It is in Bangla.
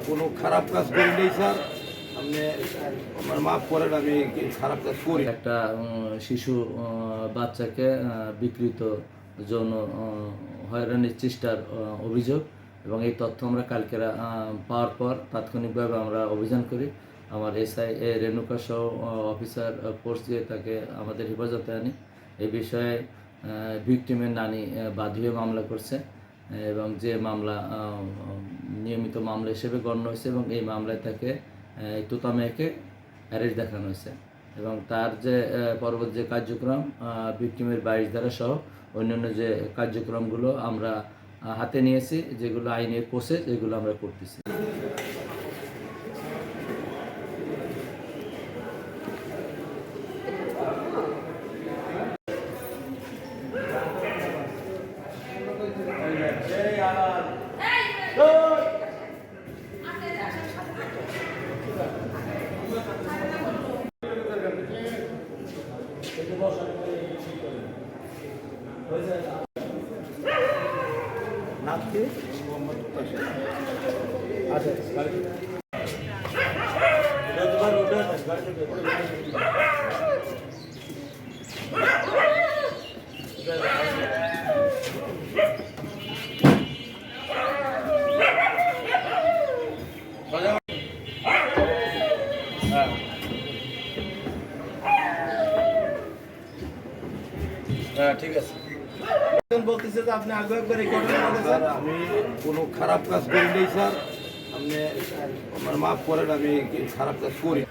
কোনো খারাপ কাজ করি নাই স্যার, আপনি আমার মাফ করেন, আমি খারাপ কাজ করি। একটা শিশু বাচ্চাকে বিকৃত যৌন হয়রানির চেষ্টার অভিযোগ, এবং এই তথ্য আমরা কালকে পাওয়ার পর তাৎক্ষণিকভাবে আমরা অভিযান করি। আমার এসআই রেণুকা সহ অফিসার ফোর্স দিয়ে তাকে আমাদের হেফাজতে আনি। এই বিষয়ে ভিকটিমের নানি বাদী হয়ে মামলা করছে, এবং যে মামলা নিয়মিত মামলা হিসেবে গণ্য হয়েছে, এবং এই মামলায় তাকে তুতা মেয়েকে অ্যারেস্ট দেখানো হয়েছে, এবং তার যে পরবর্তী যে কার্যক্রম ভিকটিমের 22 ধারা সহ অন্যান্য যে কার্যক্রমগুলো আমরা হাতে নিয়েছি, যেগুলো আইনের প্রসেস, এগুলো আমরা করতেছি। নাম কি? মোহাম্মদ মুতাসির। ঠিক আছে। বলতেছে যে আপনি আগে একবার এই ঘটনা স্যার, আমি কোনো খারাপ কাজ করি নাই স্যার, আপনি আমার মাফ করেন, আমি খারাপ কাজ করি।